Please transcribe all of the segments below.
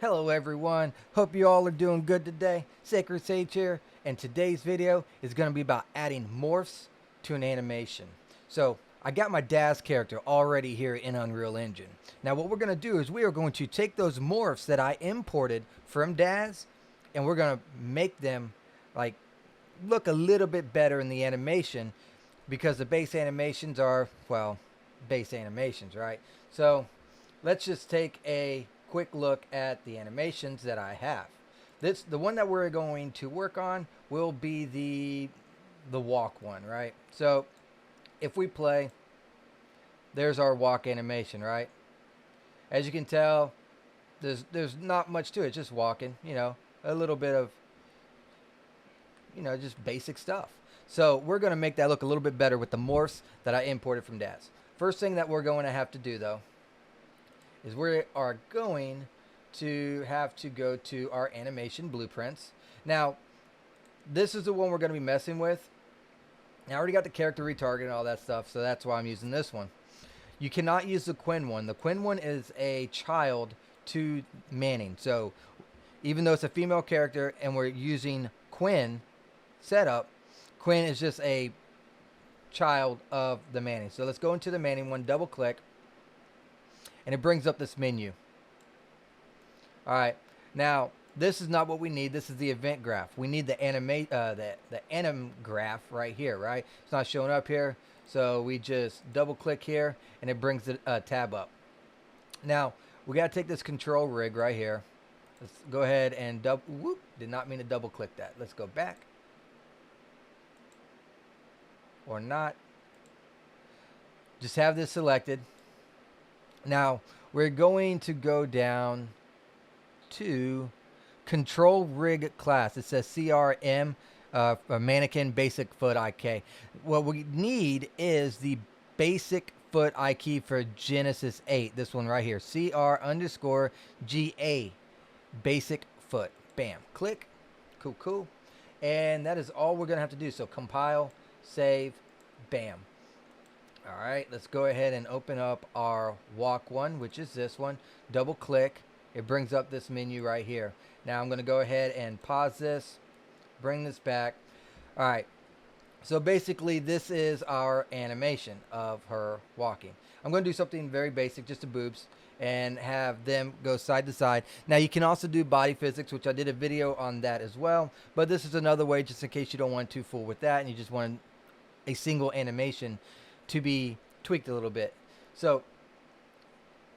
Hello everyone, hope you all are doing good today. Sacred Sage here, and today's video is going to be about adding morphs to an animation. So I got my Daz character already here in Unreal Engine. Now what we're going to do is we are going to take those morphs that I imported from Daz, and we're going to make them like look a little bit better in the animation, because the base animations are, well, base animations, right? So let's just take a quick look at the animations that I have. The one that we're going to work on will be the walk one, right? So if we play, there's our walk animation, right? As you can tell, there's not much to it, just walking, a little bit of, just basic stuff. So we're going to make that look a little bit better with the morphs that I imported from Daz. First thing that we're going to have to do, though, is we are going to have to go to our animation blueprints. Now, this is the one we're going to be messing with. Now, I already got the character retarget and all that stuff, so that's why I'm using this one. You cannot use the Quinn one. The Quinn one is a child to Manning. So even though it's a female character and we're using Quinn setup, Quinn is just a child of the Manning. So let's go into the Manning one, double click, and it brings up this menu. All right, now this is not what we need. This is the event graph. We need the anim graph right here, right? It's not showing up here, so we just double click here, and it brings the tab up. Now we got to take this control rig right here. Let's go ahead and did not mean to double click that. Let's go back, or not. Just have this selected. Now we're going to go down to control rig class. It says CRM, mannequin basic foot IK. What we need is the basic foot IK for Genesis 8. This one right here, CR_GA, basic foot. Bam, click, cool. And that is all we're gonna have to do. So compile, save, bam. All right, let's go ahead and open up our walk one, which is this one. Double click. It brings up this menu right here. Now I'm going to go ahead and pause this, bring this back. All right, so basically this is our animation of her walking. I'm going to do something very basic, just the boobs, and have them go side to side. Now you can also do body physics, which I did a video on that as well, but this is another way just in case you don't want too full with that and you just want a single animation to be tweaked a little bit. So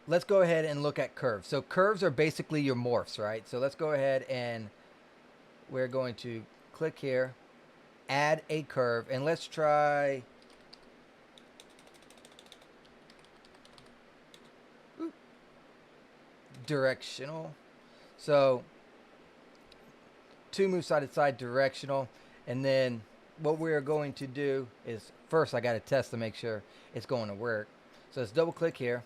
let's go ahead and look at curves. So curves are basically your morphs, right? So let's go ahead and we're going to click here, add a curve, and let's try directional. So 2 move side to side, directional. And then what we're going to do is, first I got to test to make sure it's going to work. So let's double click here.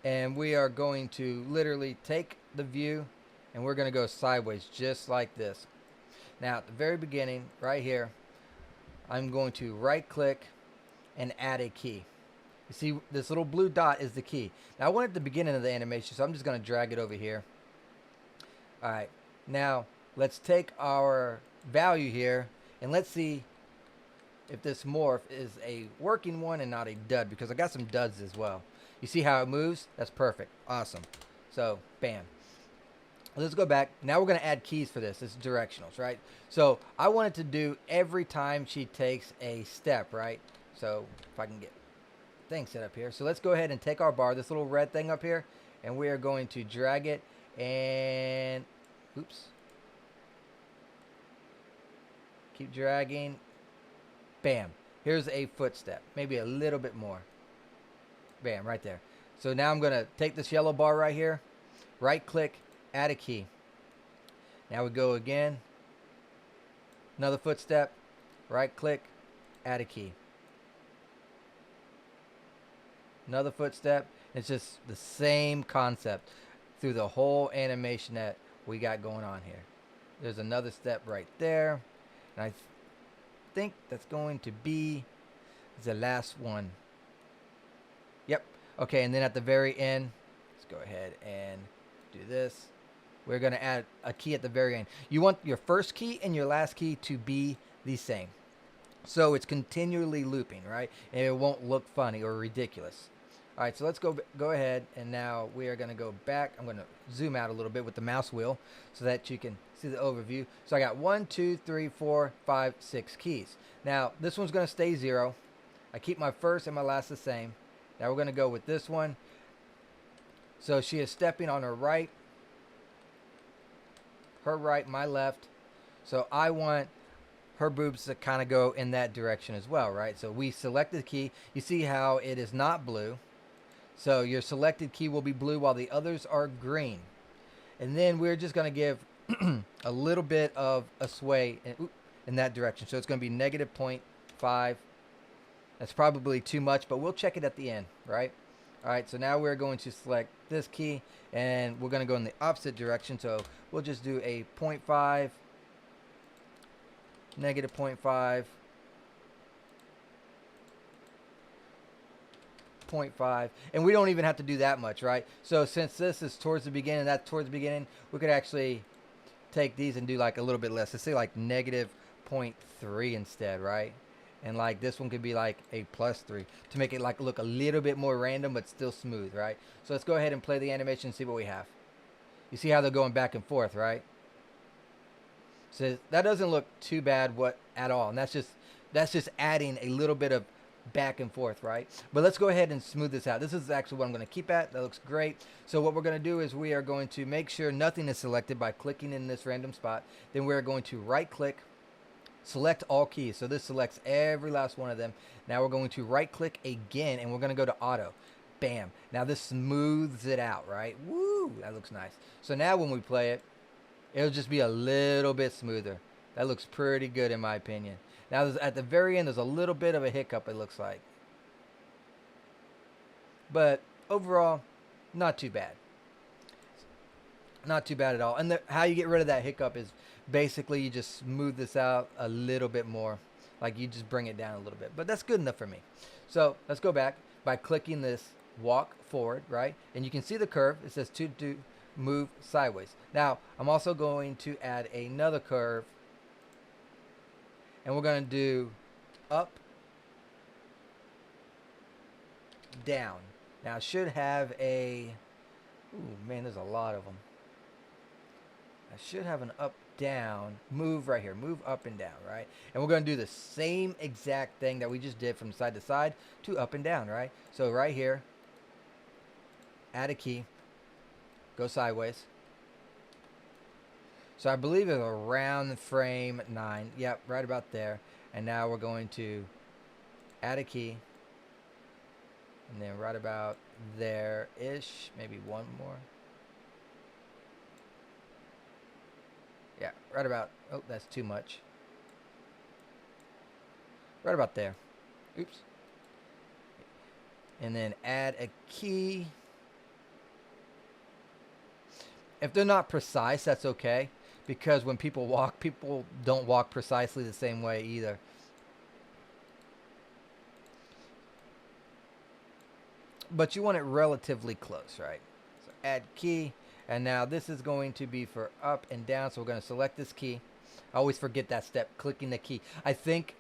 And we are going to literally take the view and we're going to go sideways just like this. Now at the very beginning right here, I'm going to right click and add a key. You see this little blue dot is the key. Now I want it at the beginning of the animation, so I'm just going to drag it over here. All right, now let's take our value here and let's see if this morph is a working one and not a dud, because I got some duds as well. You see how it moves? That's perfect. Awesome. So, bam. Let's go back. Now we're going to add keys for this. This is directionals, right? So, I want it to do every time she takes a step, right? So, if I can get things set up here. So, let's go ahead and take our bar, this little red thing up here, and we are going to drag it and, oops. Keep dragging. Bam. Here's a footstep. Maybe a little bit more. Bam, right there. So now I'm going to take this yellow bar right here, right click, add a key. Now we go again, another footstep, right click, add a key. Another footstep. It's just the same concept through the whole animation that we got going on here. There's another step right there, and I think that's going to be the last one. Yep. Okay, and then at the very end, Let's go ahead and do this. We're going to add a key at the very end. You want your first key and your last key to be the same. So it's continually looping, right? And it won't look funny or ridiculous. All right, so let's go ahead, and now we are going to go back. I'm going to zoom out a little bit with the mouse wheel so that you can see the overview. So I got 1, 2, 3, 4, 5, 6 keys. Now, this one's going to stay 0. I keep my first and my last the same. Now we're going to go with this one. So she is stepping on her right, my left. So I want her boobs to kind of go in that direction as well, right? So we select the key. You see how it is not blue. So your selected key will be blue while the others are green. And then we're just going to give a little bit of a sway in that direction. So it's going to be -0.5. That's probably too much, but we'll check it at the end, right? All right, so now we're going to select this key, and we're going to go in the opposite direction. So we'll just do a 0.5, -0.5, 0.5, and we don't even have to do that much, right? So since this is towards the beginning, that's towards the beginning, we could actually take these and do like a little bit less. Let's say like -0.3 instead, right? And like this one could be like a +3 to make it like look a little bit more random but still smooth, right? So let's go ahead and play the animation and see what we have. You see how they're going back and forth, right? So that doesn't look too bad at all, and that's just adding a little bit of back and forth, right? But let's go ahead and smooth this out. This is actually what I'm going to keep at. That looks great. So what we're going to do is we are going to make sure nothing is selected by clicking in this random spot. Then we're going to right click, select all keys. So this selects every last one of them. Now we're going to right click again, and we're going to go to auto. Bam. Now this smooths it out, right? Woo, that looks nice. So now when we play it, it'll just be a little bit smoother. That looks pretty good in my opinion. Now at the very end, there's a little bit of a hiccup, it looks like. But overall, not too bad. Not too bad at all. And how you get rid of that hiccup is basically you just smooth this out a little bit more. Like you just bring it down a little bit. But that's good enough for me. So let's go back by clicking this walk forward, right? And you can see the curve. It says to do move sideways. Now, I'm also going to add another curve. And we're going to do up, down. Now, I should have a... Ooh, man, there's a lot of them. I should have an up, down, move right here. Move up and down, right? And we're going to do the same exact thing that we just did from side to side to up and down, right? So right here, add a key, go sideways. So I believe it's around frame 9. Yep, right about there. And now we're going to add a key. And then right about there-ish. Maybe one more. Yeah, right about... Oh, that's too much. Right about there. Oops. And then add a key. If they're not precise, that's okay. Because when people walk, people don't walk precisely the same way either. But you want it relatively close, right? So add key. And now this is going to be for up and down. So we're going to select this key. I always forget that step, clicking the key. I think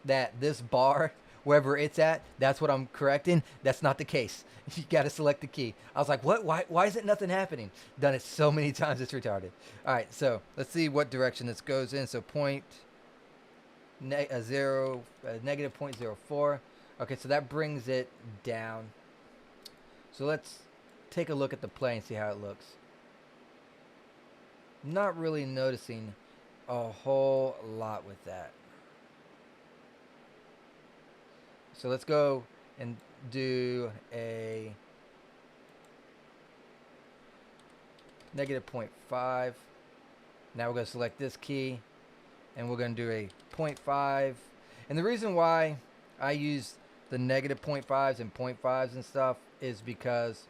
that this bar, wherever it's at, that's what I'm correcting. That's not the case. You got to select the key. I was like, what? Why is it nothing happening? Done it so many times, it's retarded. All right, so let's see what direction this goes in. So -0.04. Okay, so that brings it down. So let's take a look at the play and see how it looks. Not really noticing a whole lot with that. So let's go and do a -0.5. Now we're going to select this key and we're going to do a 0.5. And the reason why I use the -0.5s and 0.5s and stuff is because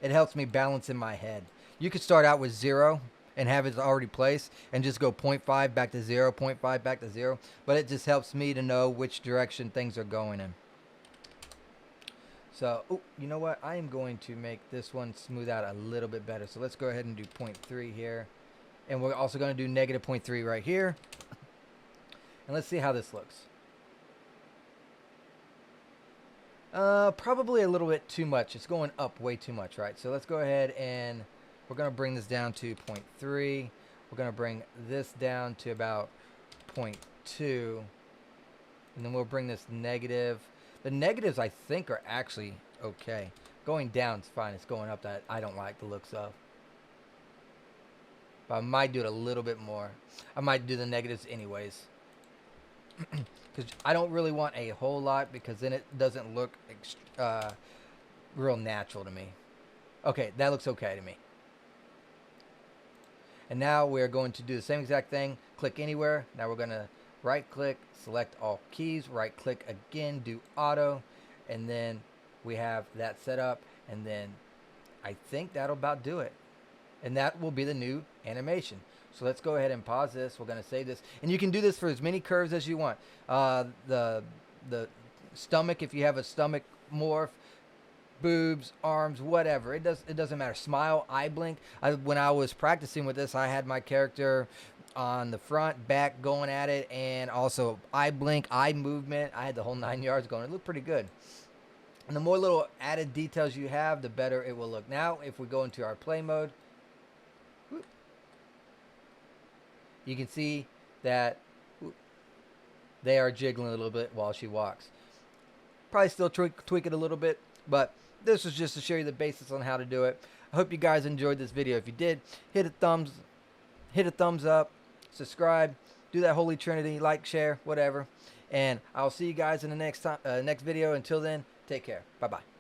it helps me balance in my head. You could start out with 0 and have it already placed and just go 0.5 back to 0, 0.5 back to 0. But it just helps me to know which direction things are going in. So, oh, you know what? I am going to make this one smooth out a little bit better. So let's go ahead and do 0.3 here. And we're also going to do negative 0.3 right here. And let's see how this looks. Probably a little bit too much. It's going up way too much, right? So let's go ahead and we're going to bring this down to 0.3. We're going to bring this down to about 0.2. And then we'll bring this negative. The negatives, I think, are actually okay. Going down is fine. It's going up that I don't like the looks of. But I might do it a little bit more. I might do the negatives anyways. Because I don't really want a whole lot, because then it doesn't look real natural to me. Okay, that looks okay to me. And now we're going to do the same exact thing. Click anywhere. Now we're going to right click, select all keys, right click again, do auto, and then we have that set up, and then I think that'll about do it. And that will be the new animation. So let's go ahead and pause this. We're going to save this. And you can do this for as many curves as you want. The stomach, if you have a stomach morph, boobs, arms, whatever. It doesn't matter. Smile, eye blink. When I was practicing with this, I had my character on the front, back, going at it, and also eye blink, eye movement. I had the whole 9 yards going. It looked pretty good. And the more little added details you have, the better it will look. Now, if we go into our play mode, you can see that they are jiggling a little bit while she walks. Probably still tweak it a little bit, but this was just to show you the basics on how to do it. I hope you guys enjoyed this video. If you did, hit a thumbs up, subscribe, do that holy trinity, like, share, whatever. And I'll see you guys in the next video. Until then, take care. Bye-bye.